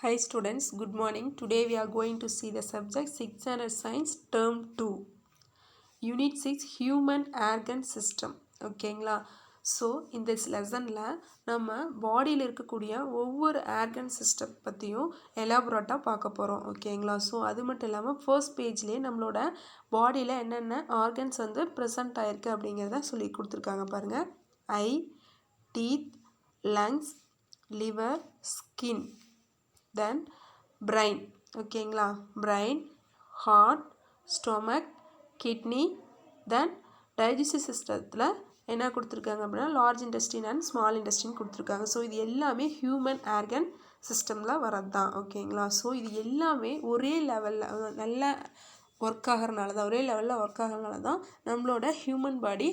Hi students, good morning. Today we are going to see the subject 6th standard science term 2 unit 6 human organ system. ஓகேங்களா? So இந்த லெசனில் நம்ம பாடியில் இருக்கக்கூடிய ஒவ்வொரு ஆர்கன் சிஸ்டம் பற்றியும் எலாபரேட்டாக பார்க்க போகிறோம். ஓகேங்களா? ஸோ அது மட்டும் இல்லாமல் ஃபர்ஸ்ட் பேஜ்லேயே நம்மளோட பாடியில் என்னென்ன ஆர்கன்ஸ் வந்து ப்ரெசண்ட் ஆகிருக்கு அப்படிங்கிறத சொல்லி கொடுத்துருக்காங்க பாருங்கள். ஐ, டீத், லங்ஸ், லிவர், ஸ்கின், தென் பிரைன். ஓகேங்களா? பிரைன், ஹார்ட், ஸ்டொமக், கிட்னி, தென் டைஜஸ்டிவ் சிஸ்டத்தில் என்ன கொடுத்துருக்காங்க அப்படின்னா large intestine and small intestine கொடுத்துருக்காங்க. ஸோ இது எல்லாமே ஹியூமன் ஆர்கன் சிஸ்டமில் வரது தான். ஓகேங்களா? ஸோ இது எல்லாமே ஒரே லெவலில் நல்ல ஒர்க் ஆகிறனால தான், ஒரே லெவலில் ஒர்க் ஆகிறனால தான் நம்மளோட ஹியூமன் பாடி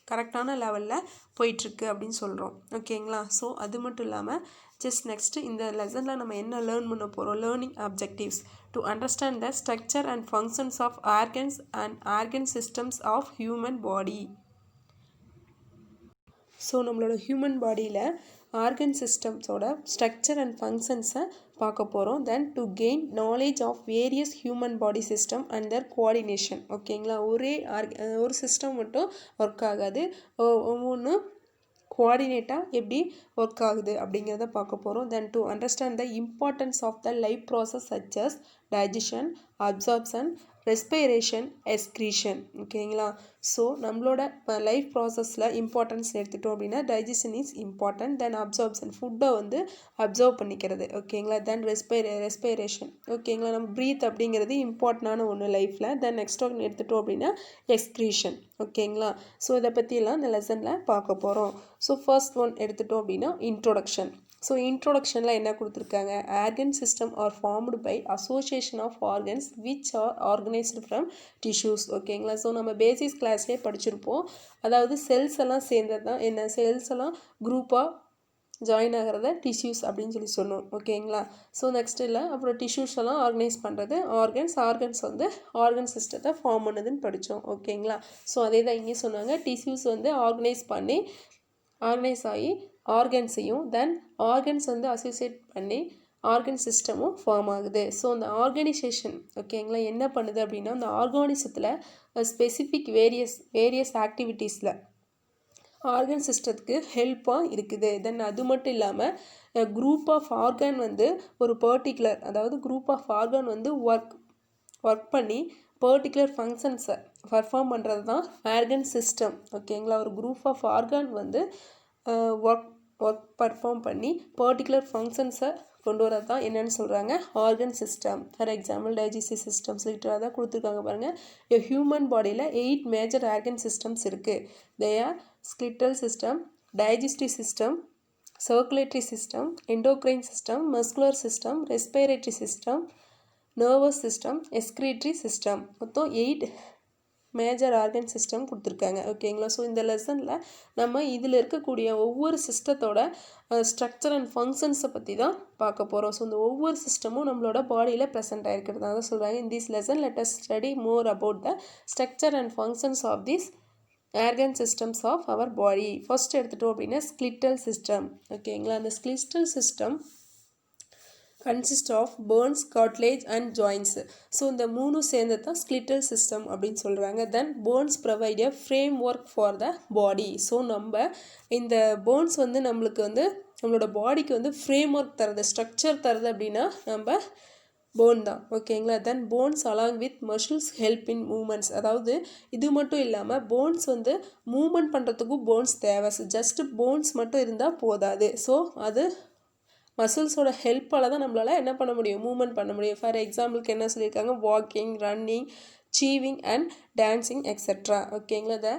கரெக்டான லெவலில் போயிட்டுருக்கு அப்படின்னு சொல்கிறோம். ஓகேங்களா? ஸோ அது மட்டும் இல்லாமல் ஜஸ்ட் நெக்ஸ்ட்டு இந்த லெசனில் நம்ம என்ன லேர்ன் பண்ண போகிறோம், learning objectives to understand the structure and functions of organs and organ systems of human body. So நம்மளோட ஹியூமன் பாடியில் ஆர்கன் சிஸ்டம்ஸோட ஸ்ட்ரக்சர் அண்ட் ஃபங்க்ஷன்ஸை பார்க்க போகிறோம். Then to gain knowledge of various human body system and their coordination. ஓகேங்களா? ஒரு system மட்டும் work ஆகாது, ஒவ்வொன்றும் கோஆர்டினேட்டாக எப்படி ஒர்க் ஆகுது அப்படிங்கிறத பார்க்க போகிறோம். Then to understand the importance of the life process such as digestion, absorption, respiration, excretion. ஓகேங்களா? ஸோ நம்மளோட லைஃப் ப்ராசஸில் இம்பார்ட்டன்ஸ் எடுத்துட்டோம் அப்படின்னா digestion is important. Then absorption, ஃபுட்டை வந்து அப்சர்வ் பண்ணிக்கிறது. ஓகேங்களா? Then respiration. ஓகேங்களா? நம்ம ப்ரீத் அப்படிங்கிறது இம்பார்ட்டண்டான ஒன்று லைஃப்பில். தென் நெக்ஸ்ட் ஒன்று எடுத்துட்டோம் அப்படின்னா எக்ஸ்க்ரீஷன். ஓகேங்களா? ஸோ இதை பற்றியெல்லாம் இந்த லெசனில் பார்க்க போகிறோம். ஸோ ஃபர்ஸ்ட் ஒன் எடுத்துட்டோம் அப்படின்னா இன்ட்ரோடக்ஷன். ஸோ இன்ட்ரோடக்ஷனில் என்ன கொடுத்துருக்காங்க, organ system are formed by association of organs which are organised from tissues. ஓகேங்களா? ஸோ நம்ம பேசிஸ் கிளாஸ்லேயே படிச்சிருப்போம். அதாவது செல்ஸ் எல்லாம் சேர்ந்தது தான் என்ன, செல்ஸ் எல்லாம் குரூப்பாக ஜாயின் ஆகிறத டிஷ்யூஸ் அப்படின்னு சொல்லி சொன்னோம். ஓகேங்களா? ஸோ நெக்ஸ்ட் இல்லை, அப்புறம் டிஷ்யூஸ் எல்லாம் ஆர்கனைஸ் பண்ணுறது ஆர்கன்ஸ் வந்து ஆர்கன் சிஸ்டத்தை ஃபார்ம் பண்ணுதுன்னு படித்தோம். ஓகேங்களா? ஸோ அதே தான் இங்கே சொன்னாங்க, டிஷ்யூஸ் வந்து ஆர்கனைஸ் ஆகி ஆர்கன்ஸையும், தென் ஆர்கன்ஸ் வந்து அசோசியேட் பண்ணி ஆர்கன் சிஸ்டமும் ஃபார்ம் ஆகுது. ஸோ அந்த ஆர்கனைசேஷன் ஓகேங்களா என்ன பண்ணுது அப்படின்னா, அந்த ஆர்கானிசத்தில் ஸ்பெசிஃபிக் வேரியஸ் ஆக்டிவிட்டீஸில் ஆர்கன் சிஸ்டத்துக்கு ஹெல்ப்பாக இருக்குது. தென் அது மட்டும் இல்லாமல் குரூப் ஆஃப் ஆர்கன் வந்து ஒரு பர்டிகுலர், அதாவது குரூப் ஆஃப் ஆர்கன் வந்து ஒர்க் பண்ணி பர்டிகுலர் ஃபங்க்ஷன்ஸை பர்ஃபார்ம் பண்ணுறது தான் ஆர்கன் சிஸ்டம். ஓகேங்களா? ஒரு குரூப் ஆஃப் ஆர்கன் வந்து ஒர்க் பர்ஃபார்ம் பண்ணி பர்டிகுலர் ஃபங்க்ஷன்ஸை கொண்டு வரது தான் என்னென்னு சொல்கிறாங்க, organ system. For example digestive systems தான் கொடுத்துருக்காங்க பாருங்கள். ஹியூமன் பாடியில் 8 மேஜர் ஆர்கன் சிஸ்டம்ஸ் இருக்குது. They are skeletal system, digestive system, circulatory system, endocrine system, muscular system, respiratory system, nervous system, excretory system. மொத்தம் 8 மேஜர் ஆர்கன் சிஸ்டம் கொடுத்துருக்காங்க. ஓகேங்களா? So இந்த லெசனில் நம்ம இதில் இருக்கக்கூடிய ஒவ்வொரு சிஸ்டத்தோட ஸ்ட்ரக்சர் அண்ட் ஃபங்க்ஷன்ஸை பற்றி தான் பார்க்க போகிறோம். ஸோ இந்த ஒவ்வொரு சிஸ்டமும் நம்மளோட பாடியில் ப்ரெசென்ட் ஆகிருக்கிறது தான் சொல்கிறாங்க. In this lesson let us study more about the structure and functions of this organ systems of our body. First எடுத்துட்டோம் அப்படின்னா skeletal சிஸ்டம். ஓகேங்களா? அந்த skeletal system consist of bones, cartilage and joints. So இந்த மூணும் சேர்ந்து தான் skeletal system அப்படின்னு சொல்கிறாங்க. Then bones provide a framework for the body. So நம்ம இந்த போன்ஸ் வந்து நம்மளுக்கு வந்து நம்மளோட பாடிக்கு வந்து ஃப்ரேம் ஒர்க் தருது, ஸ்ட்ரக்சர் தருது அப்படின்னா நம்ம போன் தான். ஓகேங்களா? Then bones along with muscles help in movements. அதாவது இது மட்டும் இல்லாமல் போன்ஸ் வந்து மூமெண்ட் பண்ணுறதுக்கும் போன்ஸ் தேவை. ஜஸ்ட் போன்ஸ் மட்டும் இருந்தால் போதாது. ஸோ அது மசில்ஸோட ஹெல்ப்பால் தான் நம்மளால் என்ன பண்ண முடியும், மூமெண்ட் பண்ண முடியும். ஃபார் எக்ஸாம்பிளுக்கு என்ன சொல்லியிருக்காங்க, walking, running, chewing and dancing etcetera. ஓகேங்களா? The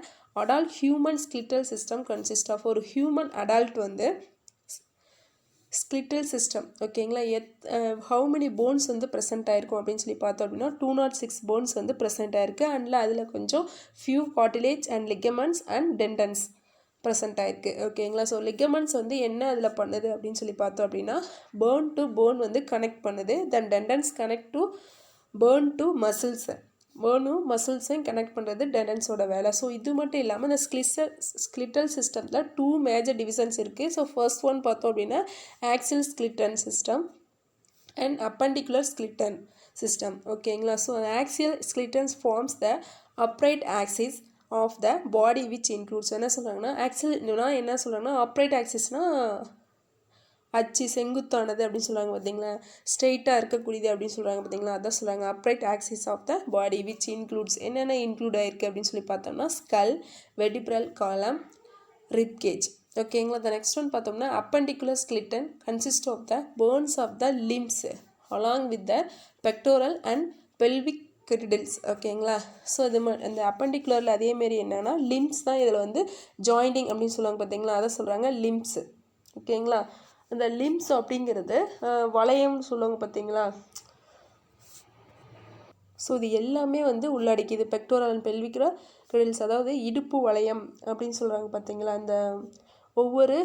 adult human skeletal system consist of, ஒரு ஹியூமன் அடல்ட் வந்து skeletal சிஸ்டம். ஓகேங்களா? ஹவு மெனி போன்ஸ் வந்து ப்ரெசென்ட் ஆகிருக்கும் அப்படின்னு சொல்லி பார்த்தோம் அப்படின்னா 206 போன்ஸ் வந்து ப்ரெசென்ட் ஆகிருக்கு. அண்டில் அதில் கொஞ்சம் few cartilage and ligaments and tendons present ஆகிருக்கு. ஓகேங்களா? ஸோ லிகமெண்ட்ஸ் வந்து என்ன அதில் பண்ணுது அப்படின்னு சொல்லி பார்த்தோம் அப்படின்னா பேர்ன் டு போன் வந்து கனெக்ட் பண்ணுது. Then tendons connect to bone to மசில்ஸை, பேர்னும் மசில்ஸையும் கனெக்ட் பண்ணுறது டெண்டன்ஸோட வேலை. ஸோ இது மட்டும் இல்லாமல் இந்த skeletal சிஸ்டத்தில் 2 மேஜர் டிவிஷன்ஸ் இருக்குது. ஸோ ஃபர்ஸ்ட் ஒன் பார்த்தோம் அப்படின்னா axial skeleton system, and appendicular skeleton system. ஓகேங்களா. So axial skeletons forms the upright axis of the body which includes என்ன சொல்கிறாங்கன்னா ஆக்சியல்னா என்ன சொல்கிறாங்கன்னா upright axisனால் அச்சு செங்குத்தானது அப்படின்னு சொல்கிறாங்க பார்த்தீங்களா, ஸ்ட்ரெயிட்டாக இருக்கக்கூடியது அப்படின்னு சொல்கிறாங்க பார்த்தீங்களா, அதான் சொல்கிறாங்க upright axis of the body which includes என்னென்ன இன்க்ளூட் ஆகிருக்கு அப்படின்னு சொல்லி பார்த்தோம்னா skull, vertebral column, rib cage. ஓகேங்களா. த நெக்ஸ்ட் ஒன் பார்த்தோம்னா appendicular skeleton consist of the bones of the limbs along with the pectoral and pelvic girdles. ஓகேங்களா. So இது இந்த அப்பெண்டிகுலரில் அதேமாரி என்னென்னா லிம்ஸ் தான் இதில் வந்து ஜாயிண்டிங் அப்படின்னு சொல்லுவாங்க பார்த்தீங்களா, அதை சொல்கிறாங்க லிம்ஸு. ஓகேங்களா. அந்த லிம்ஸ் அப்படிங்கிறது வளையம்னு சொல்லுவாங்க பார்த்தீங்களா. ஸோ இது எல்லாமே வந்து உள்ளடக்கிது பெக்டோரல் அண்ட் பெல்விக் கிரிடில்ஸ், அதாவது இடுப்பு வளையம் அப்படின்னு சொல்கிறாங்க பார்த்தீங்களா. அந்த ஒவ்வொரு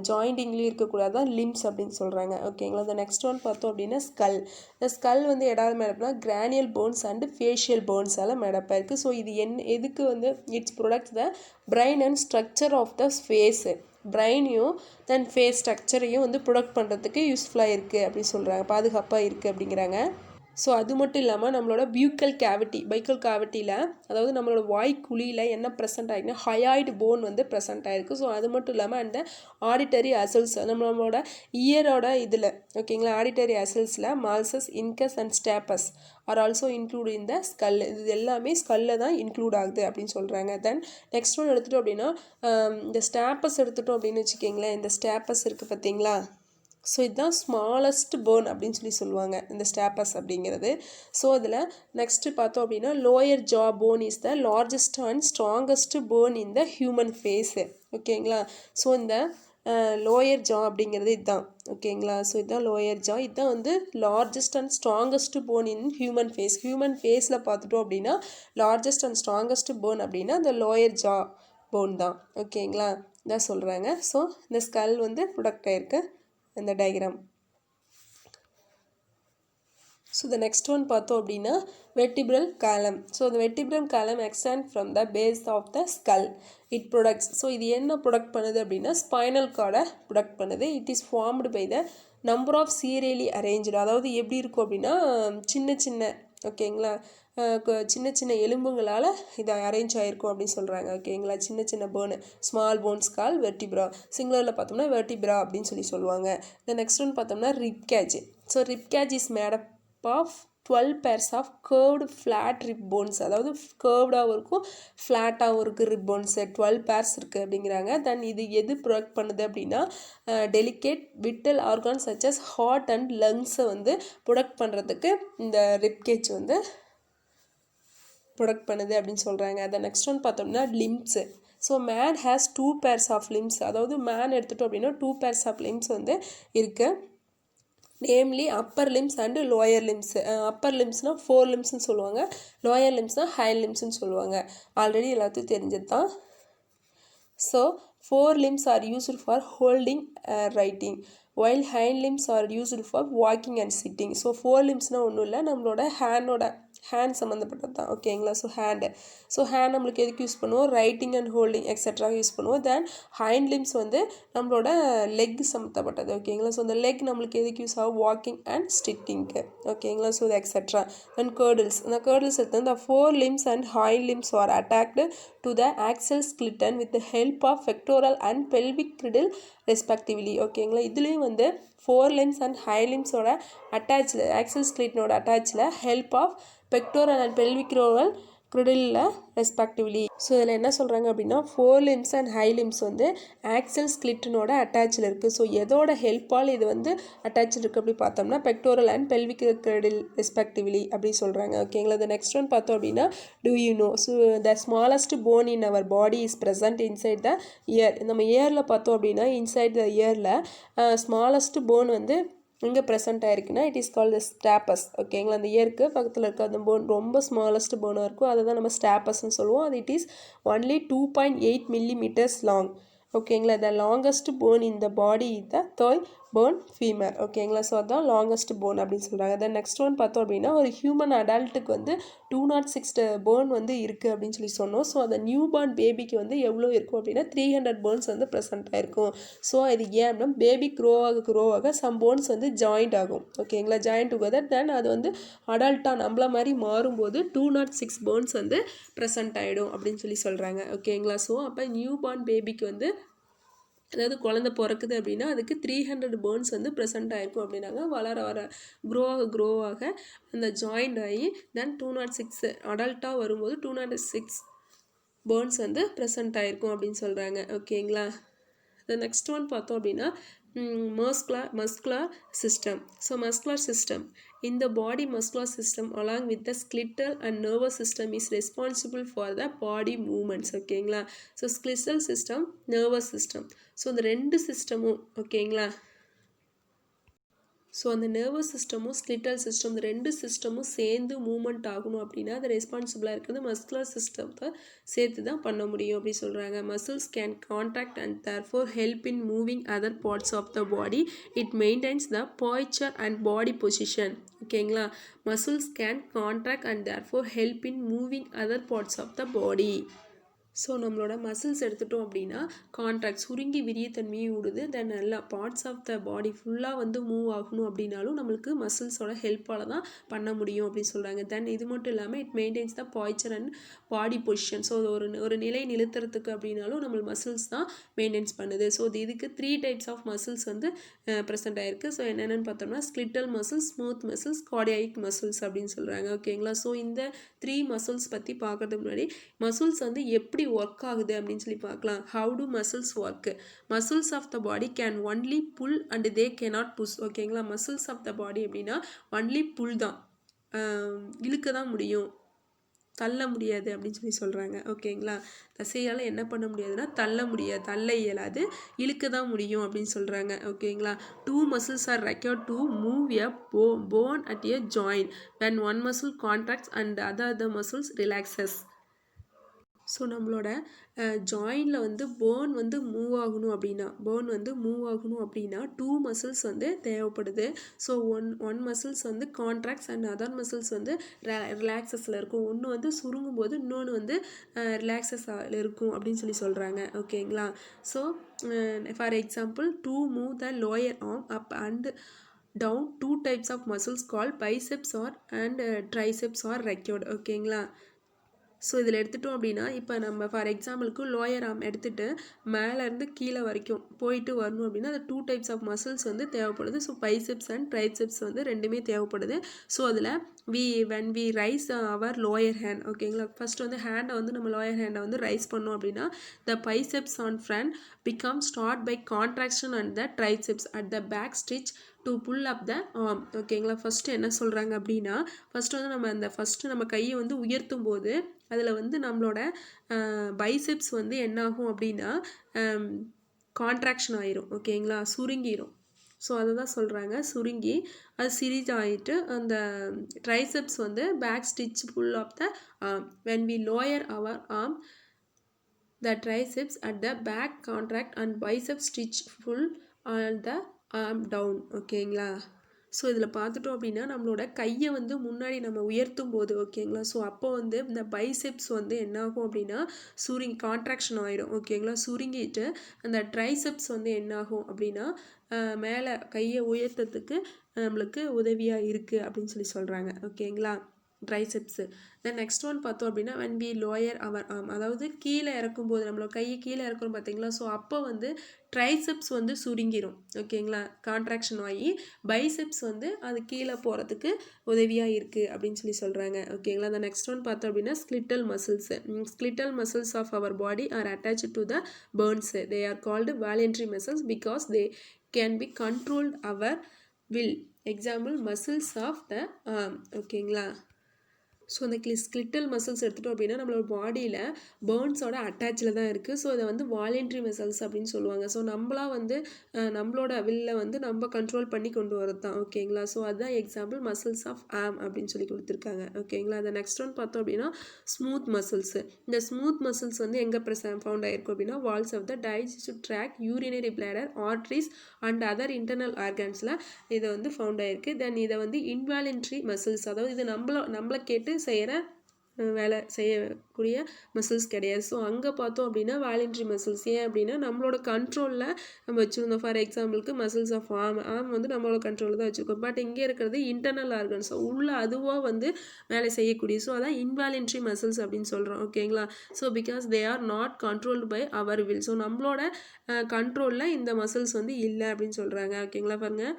ஜாயிண்டிங்லேயும் இருக்கக்கூடாது தான் லிம்ஸ் அப்படின்னு சொல்கிறாங்க. ஓகேங்களா. இந்த நெக்ஸ்ட் ஒன் பார்த்தோம் அப்படின்னா ஸ்கல். இந்த ஸ்கல் வந்து எடாவது மேடப்னா கிரானியல் போன்ஸ் அண்டு ஃபேஷியல் போன்ஸால் மேடப்பாக இருக்குது. ஸோ இது எதுக்கு வந்து it's protects the brain and structure of the face, பிரைனையும் தென் ஃபேஸ் ஸ்ட்ரக்சரையும் வந்து ப்ரொடக்ட் பண்ணுறதுக்கு யூஸ்ஃபுல்லாக இருக்குது அப்படின்னு சொல்கிறாங்க, பாதுகாப்பாக இருக்குது அப்படிங்கிறாங்க. ஸோ அது மட்டும் இல்லாமல் நம்மளோட பைக்கல் கேவிட்டியில் அதாவது நம்மளோட வாய்க்குழியில் என்ன ப்ரெசென்ட் ஆகிருக்குன்னா ஹயாய்டு போன் வந்து ப்ரெசென்ட் ஆகிருக்கு. ஸோ அது மட்டும் இல்லாமல் அந்த ஆடிட்டரி அசல்ஸ் நம்மளோட இயரோட இதில் ஓகேங்களா, ஆடிட்டரி அசல்ஸில் malleus, incus and stapes are also include in the skull. இது எல்லாமே ஸ்கல்லில் தான் இன்க்ளூட் ஆகுது அப்படின்னு சொல்கிறாங்க. தென் நெக்ஸ்ட் ஒன் எடுத்துகிட்டோம் அப்படின்னா இந்த ஸ்டேப்பஸ் எடுத்துட்டோம் அப்படின்னு வச்சுக்கிங்களேன். இந்த ஸ்டேப்பஸ் இருக்குது பார்த்தீங்களா. ஸோ இதுதான் ஸ்மாலஸ்ட் போன் அப்படின்னு சொல்லுவாங்க இந்த ஸ்டேப்பஸ் அப்படிங்கிறது. ஸோ அதில் நெக்ஸ்ட்டு பார்த்தோம் அப்படின்னா lower jaw phone is the largest and strongest phone in the human phase. ஓகேங்களா. ஸோ இந்த லோயர் ஜா அப்படிங்கிறது இதுதான். ஓகேங்களா. ஸோ இதுதான் லோயர் ஜா, இதுதான் வந்து largest and strongest phone in human ஃபேஸில் பார்த்துட்டோம் அப்படின்னா லார்ஜஸ்ட் அண்ட் ஸ்ட்ராங்கஸ்ட் போன் அப்படின்னா இந்த லோயர் ஜா போன் தான். ஓகேங்களா. இதான் சொல்கிறாங்க. ஸோ இந்த ஸ்கல் வந்து ப்ரொடக்ட் ஆகிருக்கு இந்த diagram. So the next one பார்த்தோம் அப்படின்னா vertebral column. So the vertebral column extends from the base of the skull. It products. So இது என்ன ப்ரொடக்ட் பண்ணுது அப்படின்னா ஸ்பைனல் கார்டை ப்ரொடக்ட் பண்ணுது. It is formed by the number of serially arrange, அதாவது எப்படி இருக்கும் அப்படின்னா சின்ன சின்ன ஓகேங்களா சின்ன சின்ன எலும்புங்களால் இது அரேஞ்ச் ஆகிருக்கும் அப்படின்னு சொல்கிறாங்க. ஓகேங்களா. சின்ன சின்ன bone small bones called vertebra, சிங்குலரில் பார்த்தோம்னா வெர்டிப்ரா அப்படின்னு சொல்லுவாங்க. இந்த நெக்ஸ்ட் ஒன் பார்த்தோம்னா rib cage. So rib cage is made up of 12 pairs of curved flat rib bones, அதாவது கேர்வ்டாகவும் இருக்கும் ஃப்ளாட்டாகவும் இருக்குது ரிப் போன்ஸு 12 pairs இருக்குது அப்படிங்கிறாங்க. தென் இது எது ப்ரொடக்ட் பண்ணுது அப்படின்னா delicate vital organs such as heart and லங்ஸை வந்து ப்ரொடக்ட் பண்ணுறதுக்கு இந்த ரிப் கேஜ் வந்து ப்ரொடக்ட் பண்ணுது அப்படின்னு சொல்கிறாங்க. அதை நெக்ஸ்ட் ஒன் பார்த்தோம்னா limbs. So man has 2 pairs of limbs, அதாவது மேன் எடுத்துட்டோம் அப்படின்னா 2 pairs ஆஃப் லிம்ஸ் வந்து இருக்குது. Namely upper limbs and lower limbs. Upper லிம்ஸ்னால் 4 லிம்ஸ்ன்னு சொல்லுவாங்க, லோயர் லிம்ஸ்னால் ஹைண்ட் லிம்ஸ்ன்னு சொல்லுவாங்க. ஆல்ரெடி எல்லாத்தையும் தெரிஞ்சது தான். So 4 limbs are used for holding writing while hind limbs are used for walking and sitting. So 4 limbsனால் ஒன்றும் இல்லை, நம்மளோட ஹேண்ட் சம்மந்தப்பட்டது தான். ஓகேங்களா. ஸோ ஹேண்ட் நம்மளுக்கு எதுக்கு யூஸ் பண்ணுவோம், writing and holding etcetera use பண்ணுவோம். தென் ஹைண்ட் லிம்ஸ் வந்து நம்மளோட லெக் சம்மந்தப்பட்டது. ஓகேங்களா. ஸோ அந்த லெக் நம்மளுக்கு எதுக்கு யூஸ் ஆகும், வாக்கிங் அண்ட் ஸ்டிட்டிங்க்கு. ஓகேங்களா. ஸோ இது எக்ஸெட்ரா. தென் கேர்டில்ஸ். அந்த கேர்டில்ஸ் எடுத்து the 4 limbs and hind limbs are attached to the axial skeleton with the help of pectoral and pelvic girdle respectively. ஓகேங்களா. இதுலேயும் வந்து 4 limbs and hind limbஸோட அட்டாச்சில் ஆக்சியல் ஸ்கெலிட்டனோட அட்டாச்சில் help of pectoral and pelvic girdle respectively. So இதில் என்ன சொல்கிறாங்க அப்படின்னா 4 limbs அண்ட் ஹை லிம்ஸ் வந்து ஆக்சியல் ஸ்கெலிட்டனோட அட்டாச்சில் இருக்குது. ஸோ எதோட ஹெல்ப்பால் இது வந்து அட்டாச் இருக்குது அப்படி பார்த்தோம்னா pectoral and pelvic girdle respectively அப்படி சொல்கிறாங்க. ஓகேங்களா. இந்த நெக்ஸ்ட் ஒன் பார்த்தோம் அப்படின்னா do you know so the smallest bone in our body is present inside the ear. நம்ம இயரில் பார்த்தோம் அப்படின்னா இன்சைட் த இயரில் ஸ்மாலஸ்ட் போன் வந்து இங்கே ப்ரெசென்ட் ஆகிருக்குன்னா it is called the stapes. ஓகேங்களா. அந்த இயருக்கு பக்கத்தில் இருக்க அந்த போன் ரொம்ப ஸ்மாலஸ்ட் போனாக இருக்கும், அதை தான் நம்ம ஸ்டாப்பஸ்ன்னு சொல்லுவோம். அது it is only 2.8 millimeters long. ஓகேங்களா. The longest bone in the body is the thigh bone femur ஓகேங்களா. ஸோ அதான் லாங்கஸ்ட் போன் அப்படின்னு சொல்கிறாங்க. தென் நெக்ஸ்ட் ஒன் பார்த்தோம் அப்படின்னா ஒரு ஹியூமன் அடல்ட்டுக்கு வந்து 206 போன் வந்து இருக்குது அப்படின்னு சொல்லி சொன்னோம். ஸோ அந்த நியூ பார்ன் பேபிக்கு வந்து எவ்வளோ இருக்கும் அப்படின்னா 300 போன்ஸ் வந்து ப்ரெசென்ட் ஆகிருக்கும். ஸோ இது ஏன் அப்படின்னா பேபி க்ரோ ஆக சம் போன்ஸ் வந்து ஜாயிண்ட் ஆகும் ஓகேங்களா, ஜாயிண்ட் டுகெதர். தென் அது வந்து அடல்ட்டாக நம்மள மாதிரி மாறும்போது 206 போன்ஸ் வந்து ப்ரெசென்ட் ஆகிடும் அப்படின்னு சொல்லி சொல்கிறாங்க ஓகேங்களா. ஸோ அப்போ நியூ பார்ன் பேபிக்கு வந்து அதாவது குழந்தை பிறக்குது அப்படின்னா அதுக்கு 300 போன்ஸ் வந்து ப்ரெசென்ட் ஆகிருக்கும் அப்படின்னாங்க. வர க்ரோ ஆக அந்த ஜாயிண்ட் ஆகி தென் 206 அடல்ட்டாக வரும்போது 206 போன்ஸ் வந்து ப்ரெசென்ட் ஆகிருக்கும் அப்படின்னு சொல்கிறாங்க ஓகேங்களா. நெக்ஸ்ட் ஒன் பார்த்தோம் அப்படின்னா muscular system. So muscular system in the body, muscular system along with the skeletal and nervous system is responsible for the body movements ஓகேங்களா. So skeletal system, nervous system, so இந்த ரெண்டு சிஸ்டமும் ஓகேங்களா. So அந்த nervous சிஸ்டமும் ஸ்கிலிட்டல் system இந்த ரெண்டு சிஸ்டமும் சேர்ந்து movement ஆகணும் அப்படின்னா அது ரெஸ்பான்சிபிளாக இருக்கிறது மஸ்குலர் சிஸ்டத்தை சேர்த்து தான் பண்ண முடியும் அப்படி சொல்கிறாங்க. Muscles can contract and therefore help in moving other parts of the body. It maintains the posture and body position ஓகேங்களா. Muscles can contract and therefore help in moving other parts of the body. So நம்மளோட muscles எடுத்துட்டோம் அப்படின்னா contract சுருங்கி விரியத்தன்மையை விடுது. தென் நல்லா parts of the பாடி ஃபுல்லாக வந்து move ஆகணும் அப்படின்னாலும் நம்மளுக்கு மசில்ஸோட ஹெல்ப்பால் தான் பண்ண முடியும் அப்படின்னு சொல்கிறாங்க. தென் இது மட்டும் இல்லாமல் it maintains the posture and body position. So ஒரு நிலை நிறுத்துறதுக்கு அப்படின்னாலும் நம்ம மசில்ஸ் தான் மெயின்டைன்ஸ் பண்ணுது. ஸோ இதுக்கு 3 டைப்ஸ் ஆஃப் மசில்ஸ் வந்து ப்ரெசென்ட் ஆகிருக்கு. ஸோ என்னென்னு பார்த்தோம்னா skeletal muscles, smooth muscles, cardiac muscles அப்படின்னு சொல்கிறாங்க ஓகேங்களா. ஸோ இந்த 3 மசில்ஸ் பற்றி பார்க்கறதுக்கு முன்னாடி மசில்ஸ் வந்து எப்படி ஒர்க் ஆகுது அப்படின்னு சொல்லி பார்க்கலாம். How do muscles work? Muscles of the body can only pull and they cannot push ஓகேங்களா. மசில்ஸ் ஆஃப் த பாடி அப்படின்னா ஒன்லி புல் தான், இழுக்க தான் முடியும், தள்ள முடியாது அப்படின்னு சொல்லி சொல்கிறாங்க ஓகேங்களா. தசையால் என்ன பண்ண முடியாதுன்னா தள்ள முடியாது, தள்ள இயலாது, இழுக்க தான் முடியும் அப்படின்னு சொல்கிறாங்க ஓகேங்களா. 2 muscles are required to move a bone at a joint. When one muscle contracts and the other muscles relaxes. So நம்மளோட ஜாயினில் வந்து போன் வந்து மூவ் ஆகணும் அப்படின்னா 2 மசில்ஸ் வந்து தேவைப்படுது. ஸோ ஒன் மசில்ஸ் வந்து கான்ட்ராக்ட்ஸ் அண்ட் அதர் மசில்ஸ் வந்து ரிலாக்ஸஸில் இருக்கும். ஒன்று வந்து சுருங்கும் போது இன்னொன்று வந்து ரிலாக்ஸஸில் இருக்கும் அப்படின்னு சொல்லி சொல்கிறாங்க ஓகேங்களா. So for example to move the lower arm up and down 2 types of muscles called biceps and triceps are required ஓகேங்களா. ஸோ இதில் எடுத்துட்டோம் அப்படின்னா இப்போ நம்ம ஃபார் எக்ஸாம்பிளுக்கு லோயர் ஆர்ம் எடுத்துகிட்டு மேலேருந்து கீழே வரைக்கும் போயிட்டு வரணும் அப்படின்னா அது 2 டைப்ஸ் ஆஃப் மசில்ஸ் வந்து தேவைப்படுது. ஸோ பைசெப்ஸ் அண்ட் ட்ரைசெப்ஸ் வந்து ரெண்டுமே தேவைப்படுது. ஸோ அதில் when we raise our lower hand ஓகேங்களா. ஃபர்ஸ்ட் வந்து ஹேண்டை வந்து நம்ம லோயர் ஹேண்டை வந்து ரைஸ் பண்ணோம் அப்படின்னா the biceps on front become start by contraction and the triceps at the back stitch to pull up the arm ஓகேங்களா. ஃபஸ்ட்டு என்ன சொல்கிறாங்க அப்படின்னா ஃபஸ்ட்டு வந்து நம்ம கையை வந்து உயர்த்தும் போது அதில் வந்து நம்மளோட பைசெப்ஸ் வந்து என்னாகும் அப்படின்னா கான்ட்ராக்ஷன் ஆயிரும் ஓகேங்களா, சுருங்கிடும். ஸோ அதை தான் சொல்கிறாங்க, சுருங்கி அது சிரிஜ் ஆகிட்டு அந்த ட்ரைசெப்ஸ் வந்து பேக் ஸ்டிச் pull of the arm. When we lower our arm the triceps at the back contract and bicep stitch full on the arm down ஓகேங்களா. ஸோ இதில் பார்த்துட்டோம் அப்படின்னா நம்மளோட கையை வந்து முன்னாடி நம்ம உயர்த்தும் போது ஓகேங்களா. ஸோ அப்போ வந்து இந்த பைசெப்ஸ் வந்து என்னாகும் அப்படின்னா கான்ட்ராக்ஷன் ஆகிடும் ஓகேங்களா, சுருங்கிட்டு அந்த ட்ரைசெப்ஸ் வந்து என்னாகும் அப்படின்னா மேலே கையை உயர்த்தத்துக்கு நம்மளுக்கு உதவியாக இருக்குது அப்படின்னு சொல்லி சொல்கிறாங்க ஓகேங்களா. ட்ரைசெப்ஸு. தென் நெக்ஸ்ட் ஒன் பார்த்தோம் அப்படின்னா when we lower our arm அதாவது கீழே இறக்கும்போது நம்மளோட கையை கீழே இறக்குறோம் பார்த்தீங்களா. ஸோ அப்போ வந்து ட்ரைசெப்ஸ் வந்து சுருங்கிடும் ஓகேங்களா, கான்ட்ராக்ஷன் ஆகி பைசெப்ஸ் வந்து அது கீழே போகிறதுக்கு உதவியாக இருக்குது அப்படின்னு சொல்லி சொல்கிறாங்க ஓகேங்களா. அந்த நெக்ஸ்ட் ஒன் பார்த்தோம் அப்படின்னா skeletal muscles. Skeletal muscles of our body are attached to the bones. They are called voluntary muscles because they can be controlled our will. Example muscles of the arm ஓகேங்களா. So அந்த skeletal muscles எடுத்துட்டோம் அப்படின்னா நம்மளோட பாடியில் பேர்ன்ஸோட அட்டாச்சில் தான் இருக்குது. So அதை வந்து வாலண்ட்ரி மசில்ஸ் அப்படின்னு சொல்லுவாங்க. ஸோ நம்மளா வந்து நம்மளோட வில்ல வந்து நம்ம கண்ட்ரோல் பண்ணி கொண்டு வரது தான். ஓகேங்களா? ஸோ அதுதான் எக்ஸாம்பிள் மசில்ஸ் ஆஃப் ஆம் அப்படின்னு சொல்லி கொடுத்துருக்காங்க. ஓகேங்களா? அதை நெக்ஸ்ட் ஒன் பார்த்தோம் அப்படின்னா ஸ்மூத் மசில்ஸ். இந்த ஸ்மூத் மசில்ஸ் வந்து எங்கே ஃபவுண்ட் ஆயிருக்கும் அப்படின்னா walls of the digestive tract, urinary bladder, arteries and other internal ஆர்கன்ஸில் இதை வந்து ஃபவுண்ட் ஆயிருக்கு. தென் இதை வந்து இன்வாலண்ட்ரி மசில்ஸ், அதாவது இது நம்மளை கேட்டு செய்கிற வேலை செய்யக்கூடிய மசில்ஸ் கிடையாது. ஸோ அங்கே பார்த்தோம் அப்படின்னா வாலண்ட்ரி மசில்ஸ். ஏன் அப்படின்னா நம்மளோட கண்ட்ரோலில் நம்ம வச்சுருந்தோம். ஃபார் எக்ஸாம்பிளுக்கு மசில்ஸ் ஆஃப் ஆம் வந்து நம்மளோட கண்ட்ரோலில் தான் வச்சுருக்கோம். பட் இங்கே இருக்கிறது இன்டர்னல் ஆர்கன்ஸ், உள்ள அதுவாக வந்து வேலை செய்யக்கூடிய. ஸோ அதான் இன்வாலண்ட்ரி மசில்ஸ் அப்படின்னு சொல்கிறோம். ஓகேங்களா? So because they are not controlled by our will. So நம்மளோட கண்ட்ரோலில் இந்த மசில்ஸ் வந்து இல்லை அப்படின்னு சொல்கிறாங்க. ஓகேங்களா? பாருங்கள்,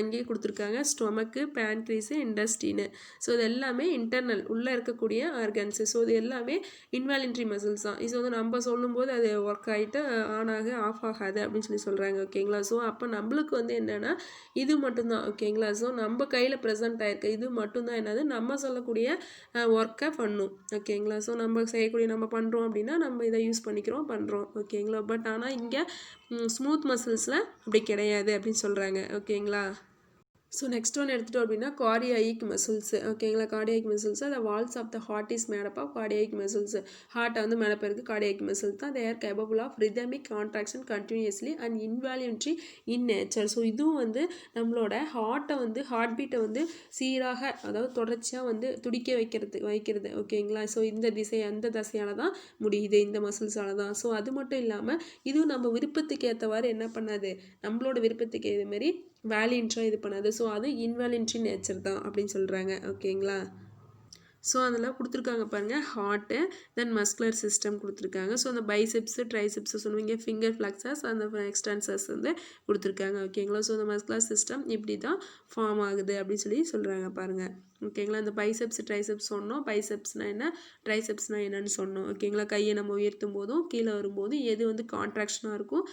இங்கேயே கொடுத்துருக்காங்க ஸ்டொமக்கு, பேன்க்ரீஸு, இண்டஸ்டின்னு. ஸோ இது எல்லாமே இன்டர்னல் உள்ளே இருக்கக்கூடிய ஆர்கன்ஸு. ஸோ இது எல்லாமே இன்வாலண்ட்ரி மசில்ஸ் தான். இது வந்து நம்ம சொல்லும்போது அது ஒர்க் ஆகிட்டு ஆன் ஆக ஆஃப் ஆகாது அப்படின்னு சொல்லி சொல்கிறாங்க. ஓகேங்களா? ஸோ அப்போ நம்மளுக்கு வந்து என்னென்னா இது மட்டும்தான். ஓகேங்களா? ஸோ நம்ம கையில் ப்ரெசென்ட் ஆகிருக்கு இது மட்டும்தான் என்னது நம்ம சொல்லக்கூடிய ஒர்க்கை பண்ணும். ஓகேங்களா? ஸோ நம்ம செய்யக்கூடிய நம்ம பண்ணுறோம் அப்படின்னா நம்ம இதை யூஸ் பண்ணிக்கிறோம் பண்ணுறோம். ஓகேங்களா? பட் ஆனால் இங்கே ஸ்மூத் மசில்ஸில் அப்படி கிடையாது அப்படின்னு சொல்கிறாங்க. ஓகேங்களா? ஸோ நெக்ஸ்ட் ஒன் எடுத்துட்டோம் அப்படின்னா கார்டியாயிக் மசில்ஸ். ஓகேங்களா? Cardiac muscles the walls of the heart is made up of cardiac muscles. ஹார்ட்டை வந்து மேடப் இருக்குது கார்டியாயிக் மசில்ஸ் தான். They are capable of rhythmic contraction continuously and involuntary in nature. So இதுவும் வந்து நம்மளோட ஹார்ட்டை வந்து ஹார்ட் பீட்டை வந்து சீராக, அதாவது தொடர்ச்சியாக வந்து துடிக்க வைக்கிறது. ஓகேங்களா? ஸோ இந்த அந்த தசையால் தான் முடியுது, இந்த மசில்ஸால் தான். ஸோ அது மட்டும் இல்லாமல் இதுவும் நம்ம விருப்பத்துக்கு ஏற்றவாறு என்ன பண்ணாது, நம்மளோட விருப்பத்துக்கு இதுமாரி வேலண்ட்ராக இது பண்ணாது. ஸோ அது இன்வாலண்ட்ரி நேச்சர் தான் அப்படின்னு சொல்கிறாங்க. ஓகேங்களா? ஸோ அதில் கொடுத்துருக்காங்க பாருங்கள், ஹார்ட்டு, தென் மஸ்குலர் சிஸ்டம் கொடுத்துருக்காங்க. ஸோ அந்த பைசெப்ஸு, ட்ரைசெப்ஸு சொல்லுவீங்க, ஃபிங்கர் ஃப்ளெக்ஸஸ், அந்த எக்ஸ்டென்சர்ஸ் வந்து கொடுத்துருக்காங்க. ஓகேங்களா? ஸோ அந்த மஸ்குலர் சிஸ்டம் இப்படி தான் ஃபார்ம் ஆகுது அப்படின்னு சொல்லி சொல்கிறாங்க பாருங்கள். ஓகேங்களா? இந்த பைசெப்ஸ், ட்ரைசெப்ஸ் சொன்னோம். பைசெப்ஸ்னால் என்ன, ட்ரைசெப்ஸ்னால் என்னன்னு சொன்னோம். ஓகேங்களா? கையை நம்ம உயர்த்தும் போதும் கீழே வரும்போதும் எது வந்து கான்ட்ராக்ஷனாக இருக்கும்,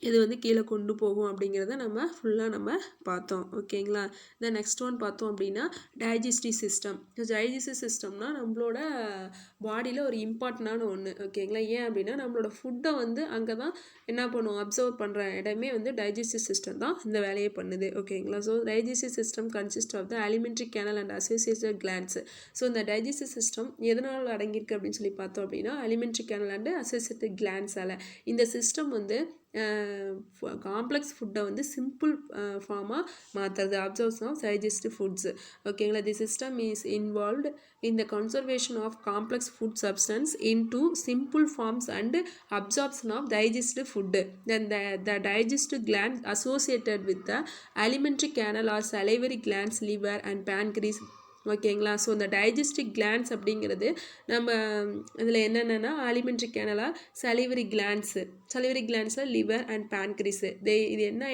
இது வந்து கீழே கொண்டு போகும் அப்படிங்கிறத நம்ம ஃபுல்லாக பார்த்தோம். ஓகேங்களா? இந்த நெக்ஸ்ட் ஒன் பார்த்தோம் அப்படின்னா டைஜஸ்டிவ் சிஸ்டம். டைஜஸ்டிவ் சிஸ்டம்னா நம்மளோட பாடியில் ஒரு இம்பார்ட்டண்டான ஒன்று. ஓகேங்களா? ஏன் அப்படின்னா நம்மளோட ஃபுட்டை வந்து அங்கே தான் என்ன பண்ணுவோம், அப்சர்வ் பண்ணுற இடமே வந்து டைஜஸ்டிவ் சிஸ்டம் தான் இந்த வேலையை பண்ணுது. ஓகேங்களா? So digestive system consist of the alimentary canal and associated glands. So இந்த டைஜஸ்டிவ் சிஸ்டம் எதனால் அடங்கியிருக்கு அப்படின்னு சொல்லி பார்த்தோம் அப்படின்னா அலிமெண்ட்ரி கேனல் அண்ட் அசோசியேட்டட் கிளாண்ட்ஸால். இந்த சிஸ்டம் வந்து காம்ப்ளெக்ஸ் ஃபுட்டை வந்து சிம்பிள் ஃபார்மாக மாற்றுறது, அப்சர்ப்ஷன் ஆஃப் டைஜஸ்டிவ் ஃபுட்ஸ். ஓகேங்களா? The system is involved in the conservation of complex food substance into simple forms and absorption of digested food. Then the digestive glands associated with the alimentary canal are salivary glands, liver and pancreas. ஓகேங்களா? So இந்த digestive glands அப்படிங்கிறது நம்ம இதில் என்னென்னா alimentary கேனலா, salivary கிளாண்ட்ஸில் liver and pancreas இது என்ன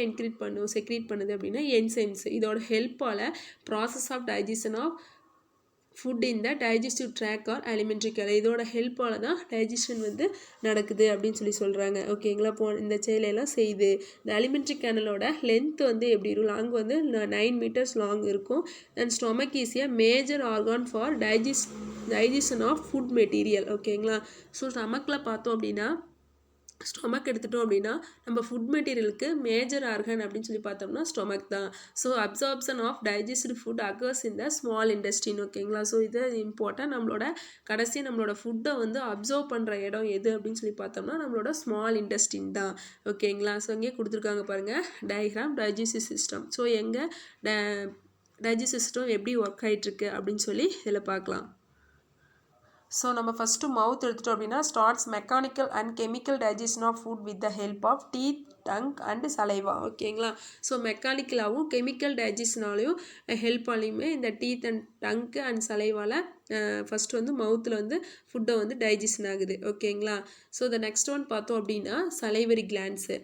செக்ரீட் பண்ணுது அப்படின்னா என்சைம்ஸ். இதோட ஹெல்ப்பால் process of digestion of food in the digestive tract or alimentary canal. இதோட ஹெல்ப்பால் தான் டைஜஷன் வந்து நடக்குது அப்படின்னு சொல்லி சொல்கிறாங்க. ஓகேங்களா? இந்த செயலையெல்லாம் செய்யுது. இந்த அலிமெண்ட்ரி கேனலோட லென்த் வந்து எப்படி இருக்கும், லாங் வந்து 9 meters லாங் இருக்கும். And stomach is a major organ for digestion of food material. ஓகேங்களா? ஸோ ஸ்டமக்கில் பார்த்தோம் அப்படின்னா ஸ்டொமக் எடுத்துட்டோம் அப்படின்னா நம்ம ஃபுட் மெட்டீரியலுக்கு மேஜர் ஆர்கன் அப்படின்னு சொல்லி பார்த்தோம்னா ஸ்டொமக் தான். So absorption of digest food occurs in the small intestine. ஓகேங்களா? ஸோ இது இம்பார்ட்டன்ட். நம்மளோட ஃபுட்டை வந்து அப்சர்வ் பண்ணுற இடம் எது அப்படின்னு சொல்லி பார்த்தோம்னா நம்மளோட ஸ்மால் இன்டெஸ்டின் தான். ஓகேங்களா? ஸோ இங்கே கொடுத்துருக்காங்க பாருங்கள் டயக்ராம், டைஜஸ்டிவ் சிஸ்டம். ஸோ எங்கே டைஜஸ்டிவ் சிஸ்டம் எப்படி ஒர்க் ஆகிட்டுருக்கு அப்படின்னு சொல்லி இதில் பார்க்கலாம். ஸோ நம்ம ஃபஸ்ட்டு மவுத் எடுத்துட்டோம் அப்படின்னா starts mechanical and chemical digestion of food with the help of teeth, tongue and saliva. ஓகேங்களா? ஸோ மெக்கானிக்கலாகவும் கெமிக்கல் டைஜஷனாலையும் ஹெல்ப்பாலையுமே இந்த டீத் அண்ட் டங்க்கு அண்ட் சலைவால் ஃபஸ்ட்டு வந்து மவுத்தில் வந்து ஃபுட்டை வந்து டைஜஷன் ஆகுது. ஓகேங்களா? ஸோ த நெக்ஸ்ட் ஒன் பார்த்தோம் அப்படின்னா salivary glands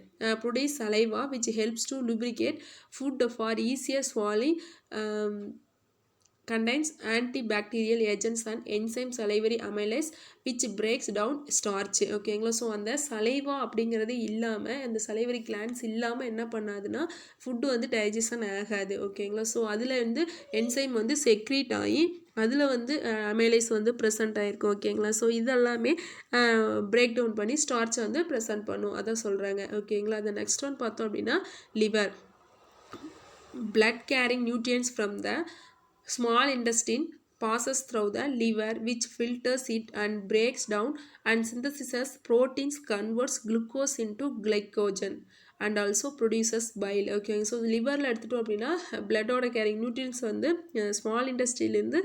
produce saliva which helps to lubricate food for easier swallowing. contains antibacterial agents and enzyme salivary amylase which breaks down starch. ஓகேங்களா. ஸோ அந்த சலைவா அப்படிங்கிறது இல்லாமல் அந்த சலைவரி கிளான்ஸ் இல்லாமல் என்ன பண்ணாதுன்னா food வந்து டைஜஷன் ஆகாது. ஓகேங்களா. ஸோ அதில் வந்து என்சைம் வந்து செக்ரீட் ஆகி அதில் வந்து அமைலேஸ் வந்து ப்ரெசென்ட் ஆகிருக்கும். ஓகேங்களா. ஸோ இதெல்லாமே பிரேக் டவுன் பண்ணி ஸ்டார்ச்சை வந்து ப்ரெசென்ட் பண்ணும், அதான் சொல்கிறாங்க. ஓகேங்களா. அதை நெக்ஸ்ட் ஒன் பார்த்தோம் அப்படின்னா liver. blood carrying nutrients from the small intestine passes through the liver which filters it and breaks down and synthesizes proteins, converts glucose into glycogen and also produces bile. Okay. So லிவரில் எடுத்துட்டோம் அப்படின்னா பிளட்டோட carrying nutrients வந்து small இண்டஸ்ட்ரியிலேருந்து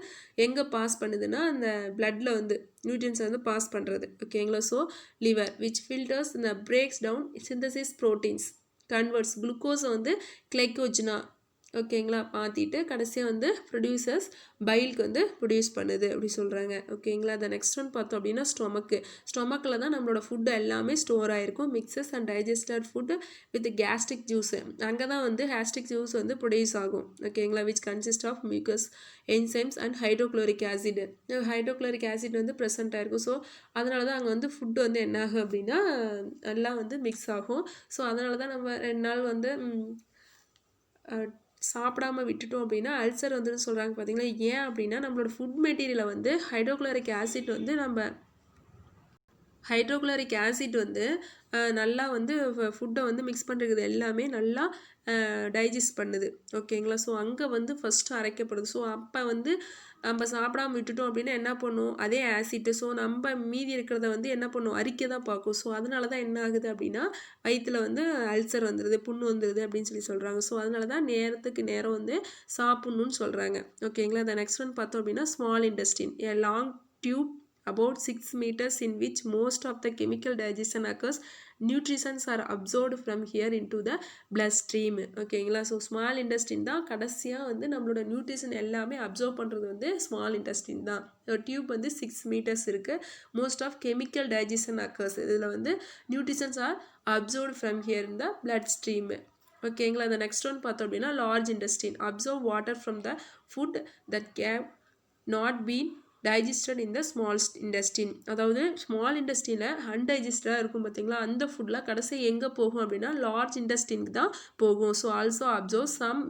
எங்கே pass பண்ணுதுன்னா அந்த பிளட்டில் வந்து நியூட்ரியன்ஸ் வந்து பாஸ் பண்ணுறது. ஓகேங்களா. ஸோ லிவர் விச் ஃபில்டர்ஸ் இந்த breaks down synthesis proteins converts குளுக்கோஸை வந்து கிளைக்கோஜனா ஓகேங்களா மாற்றிட்டு கடைசியாக வந்து ப்ரொடியூசர்ஸ் பைலுக்கு வந்து ப்ரொடியூஸ் பண்ணுது அப்படி சொல்கிறாங்க. ஓகேங்களா. அதை நெக்ஸ்ட் ஒன் பார்த்தோம் அப்படின்னா ஸ்டொமக்கில் தான் நம்மளோட ஃபுட்டு எல்லாமே ஸ்டோர் ஆகிருக்கும். Mixes and digested food with gastric juice அங்கே தான் வந்து கேஸ்ட்ரிக் ஜூஸ் வந்து ப்ரொடியூஸ் ஆகும். ஓகேங்களா. Which consist of mucus enzymes and hydrochloric acid. Hydrochloric acid வந்து ப்ரெசென்ட் ஆகிருக்கும். ஸோ அதனால தான் அங்கே வந்து ஃபுட்டு வந்து என்ன ஆகும் அப்படின்னா நல்லா வந்து மிக்ஸ் ஆகும். ஸோ அதனால தான் நம்ம 2 நாள் வந்து சாப்பிடாமல் விட்டுட்டோம் அப்படின்னா அல்சர் வந்துன்னு சொல்கிறாங்க. பார்த்தீங்களா. ஏன் அப்படின்னா நம்மளோட ஃபுட் மெட்டீரியலை வந்து ஹைட்ரோக்ளோரிக் ஆசிட் வந்து ஹைட்ரோக்ளோரிக் ஆசிட் வந்து நல்லா வந்து ஃபுட்டை வந்து மிக்ஸ் பண்ணுறது எல்லாமே நல்லா டைஜஸ்ட் பண்ணுது. ஓகேங்களா. ஸோ அங்கே வந்து ஃபஸ்ட்டு அரைக்கப்படுது. ஸோ அப்போ வந்து நம்ம சாப்பிடாம விட்டுட்டோம் அப்படின்னா என்ன பண்ணும் அதே ஆசிட்டு. ஸோ நம்ம மீதி இருக்கிறத வந்து என்ன பண்ணும் அரிக்க தான் பார்க்கும். ஸோ அதனால தான் என்ன ஆகுது அப்படின்னா வயிற்றில் வந்து அல்சர் வந்துடுது, புண்ணு வந்துடுது அப்படின்னு சொல்கிறாங்க. ஸோ அதனால தான் நேரத்துக்கு நேரம் வந்து சாப்பிட்ணுன்னு சொல்கிறாங்க. ஓகேங்களா. அந்த நெக்ஸ்ட் ஒன் பார்த்தோம் அப்படின்னா small intestine a long tube about 6 meters in which most of the chemical digestion occurs. Nutrients are absorbed from here into the bloodstream. ஓகேங்களா. ஸோ ஸ்மால் இன்டெஸ்டின் தான் கடைசியாக வந்து நம்மளோட நியூட்ரிஷன் எல்லாமே அப்சர்வ் பண்ணுறது வந்து ஸ்மால் இன்டெஸ்டின் தான். டியூப் வந்து 6 meters இருக்குது. Most of chemical digestion occurs இதில் வந்து nutritions are absorbed from here in the blood stream. ஓகேங்களா. அந்த நெக்ஸ்ட் ஒன் பார்த்தோம் அப்படின்னா large intestine absorb water from the food that have not been digested in the small intestine. அதாவது small இன்டெஸ்டினில் அன்டைஜஸ்டாக இருக்கும் பார்த்தீங்களா அந்த ஃபுட்டில் கடைசி எங்கே போகும் அப்படின்னா லார்ஜ் இன்டெஸ்டினுக்கு தான் போகும். So also observe some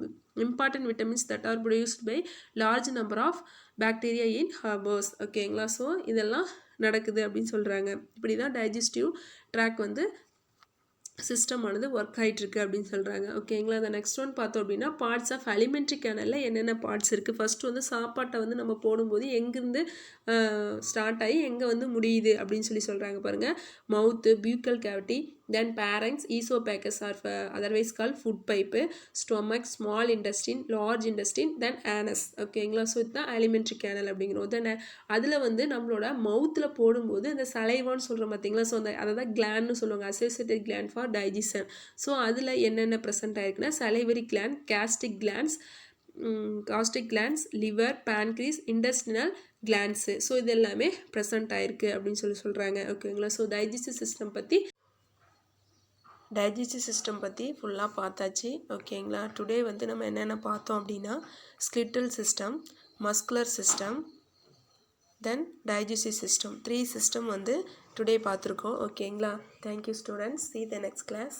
important vitamins that are produced by large number of bacteria in harbours. ஓகேங்களா. ஸோ இதெல்லாம் நடக்குது அப்படின்னு சொல்கிறாங்க. இப்படி தான் டைஜஸ்டிவ் ட்ராக் வந்து சிஸ்டமானது ஒர்க் ஆகிட்டுருக்கு அப்படின்னு சொல்கிறாங்க. ஓகேங்களா. அந்த நெக்ஸ்ட் ஒன் பார்த்தோம் அப்படின்னா பார்ட்ஸ் ஆஃப் அலிமெண்ட்ரி கேனலில் என்னென்ன பார்ட்ஸ் இருக்குது. ஃபஸ்ட்டு வந்து சாப்பாட்டை வந்து நம்ம போடும்போது எங்கேருந்து ஸ்டார்ட் ஆகி எங்கே வந்து முடியுது அப்படின்னு சொல்கிறாங்க பாருங்கள். Mouth, buccal cavity, then pharynx, oesophagus or otherwise call food pipe, stomach, small intestine, large intestine, then anus. ஓகேங்களா. ஸோ இதுதான் அலிமெண்ட்ரி கேனல் அப்படிங்கிறோம். தென் அதில் வந்து நம்மளோட மவுத்தில் போடும்போது அந்த சலைவான்னு சொல்கிறோம் பார்த்தீங்களா. ஸோ அந்த அதை தான் கிளான்னு சொல்லுவாங்க, associated gland for digestion. So அதில் என்னென்ன ப்ரெசென்ட் ஆகிருக்குன்னா salivary gland, gastric glands, liver, pancreas, intestinal glands. So இது எல்லாமே ப்ரெசென்ட் ஆகிருக்கு அப்படின்னு சொல்கிறாங்க. ஓகேங்களா. ஸோ டைஜஸ்டிவ் சிஸ்டம் பற்றி ஃபுல்லாக பார்த்தாச்சு. ஓகேங்களா. டுடே வந்து நம்ம என்னென்ன பார்த்தோம் அப்படின்னா ஸ்கிலிட்டல் சிஸ்டம், மஸ்குலர் சிஸ்டம், தென் டைஜஸ்டிவ் சிஸ்டம் 3 சிஸ்டம் வந்து டுடே பார்த்துருக்கோம். ஓகேங்களா. Thank you students. see the next class.